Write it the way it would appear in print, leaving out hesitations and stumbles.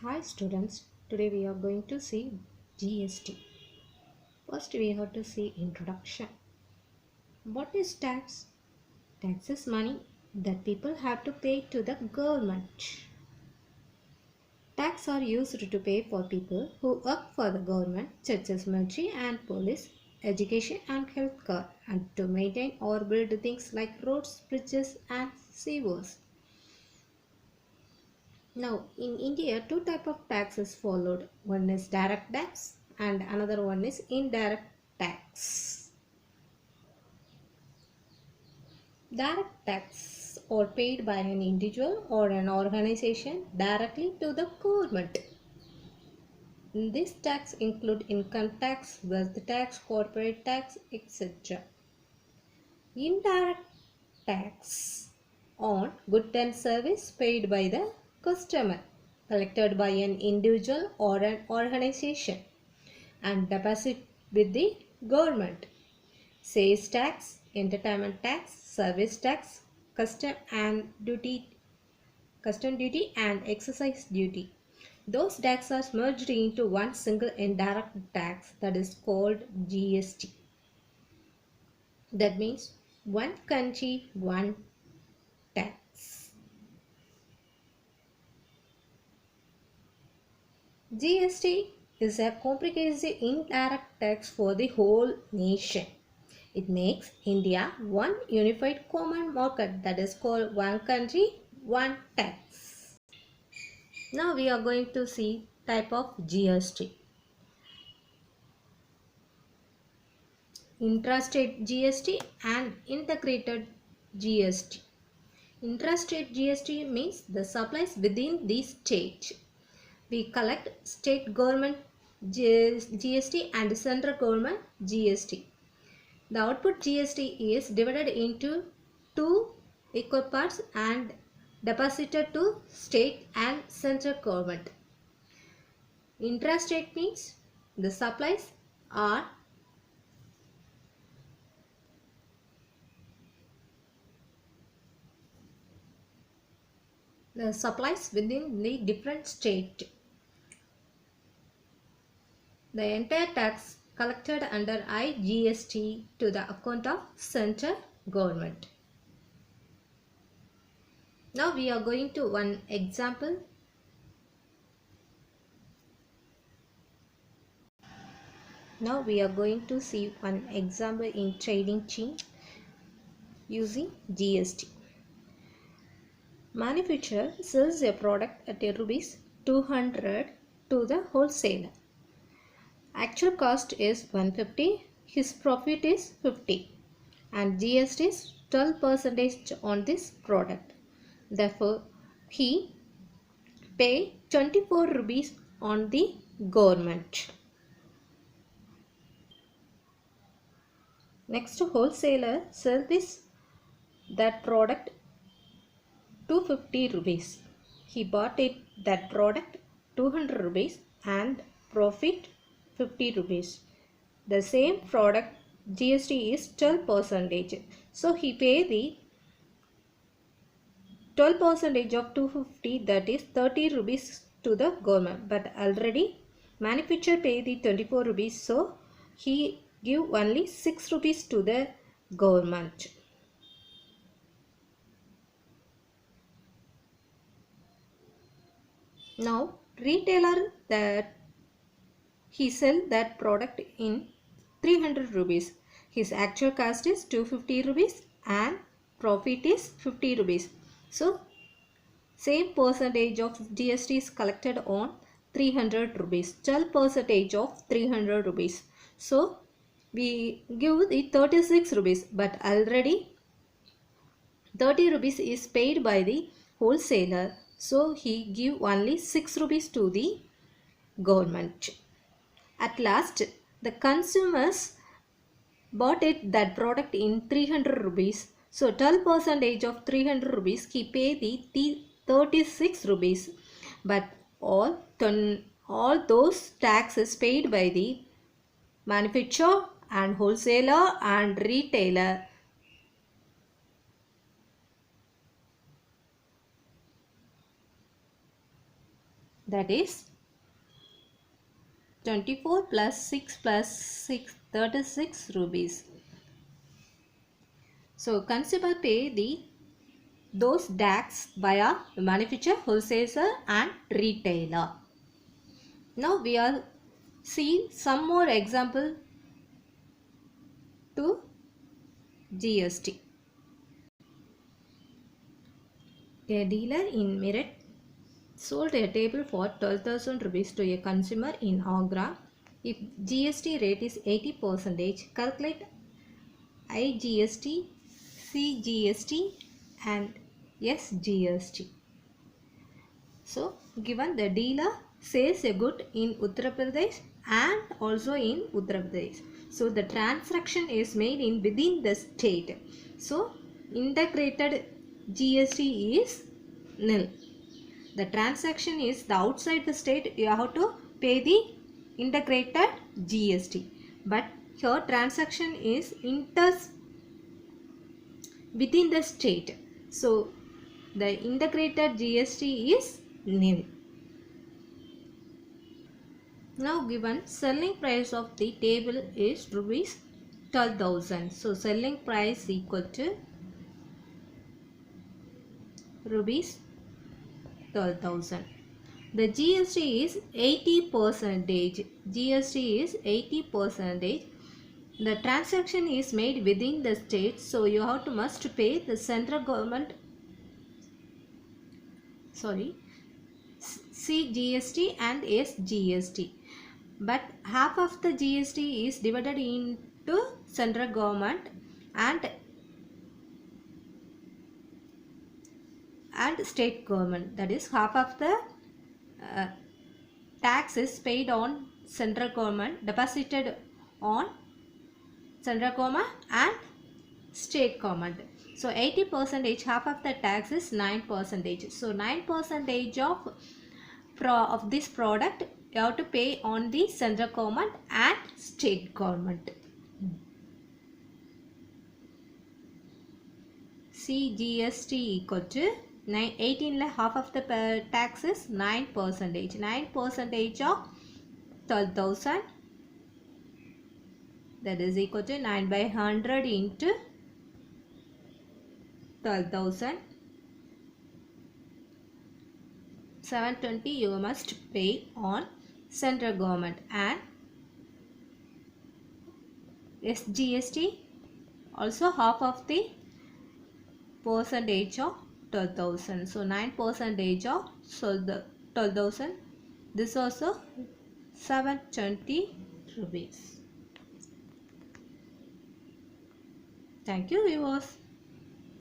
Hi students, today we are going to see GST. First we have to see introduction. What is tax? Tax is money that people have to pay to the government. Tax are used to pay for people who work for the government such as military and police, education and healthcare, and to maintain or build things like roads, bridges and sewers. Now, in India, two type of tax is followed. One is direct tax and another one is indirect tax. Direct tax are paid by an individual or an organization directly to the government. This tax include income tax, wealth tax, corporate tax, etc. Indirect tax on good and service paid by the customer, collected by an individual or an organization and deposit with the government. Sales tax, entertainment tax, service tax, custom and duty, custom duty and excise duty. Those taxes are merged into one single indirect tax that is called GST. That means one country, one tax. GST is a comprehensive indirect tax for the whole nation. It makes India one unified common market that is called one country, one tax. Now we are going to see type of GST. Intrastate GST and integrated GST. Intrastate GST means the supplies within the state. We collect state government GST and central government GST. The output GST is divided into two equal parts and deposited to state and central government. Intrastate means the supplies are within the different state. The entire tax collected under IGST to the account of central government. Now we are going to one example. Now we are going to see one example in trading chain using GST. Manufacturer sells a product at rupees 200 to the wholesaler. Actual cost is 150, his profit is 50 and GST is 12% on this product. Therefore, he pay 24 rupees on the government. Next, wholesaler sells that product 250 rupees. He bought that product 200 rupees and profit 50 rupees. The same product GST is 12%. So he pay the 12% of 250, that is 30 rupees to the government. But already manufacturer pay the 24 rupees, so he give only 6 rupees to the government. Now retailer that he sell that product in 300 rupees. His actual cost is 250 rupees and profit is 50 rupees. So same percentage of GST is collected on 300 rupees. 12% of 300 rupees. So we give the 36 rupees, but already 30 rupees is paid by the wholesaler. So he give only 6 rupees to the government. At last, the consumers bought that product in 300 rupees. So 12% of 300 rupees he pay the 36 rupees. But all those taxes paid by the manufacturer and wholesaler and retailer. that is 24 plus 6 plus 6, 36 rupees. So consumer pay those tax via the manufacturer, wholesaler and retailer. Now we are seeing some more example to GST. A dealer in Meerut sold a table for 12,000 rupees to a consumer in Agra. If GST rate is 80%, calculate IGST, CGST and SGST. So, given the dealer sells a good in Uttar Pradesh and also in Uttar Pradesh. So, the transaction is made in within the state. So, integrated GST is nil. The transaction is the outside the state, you have to pay the integrated GST. But here transaction is within the state. So, the integrated GST is nil. Now given selling price of the table is rupees 12,000. So selling price equal to rupees 12,000. The GST is 80%. GST is 80%. The transaction is made within the state, so you have to must pay the central government. CGST and SGST. But half of the GST is divided into central government and state government. That is, half of the tax is paid on central government, deposited on central government and state government. So 80%, half of the tax is 9%. So 9% of this product you have to pay on the central government and state government. CGST equal to 18 half of the tax is 9%. 9% of 12,000, that is equal to 9 by 100 into 12,000. 720 you must pay on central government and SGST also half of the percentage of 12,000. So 9% of the 12,000. This also 720 rupees. Thank you viewers.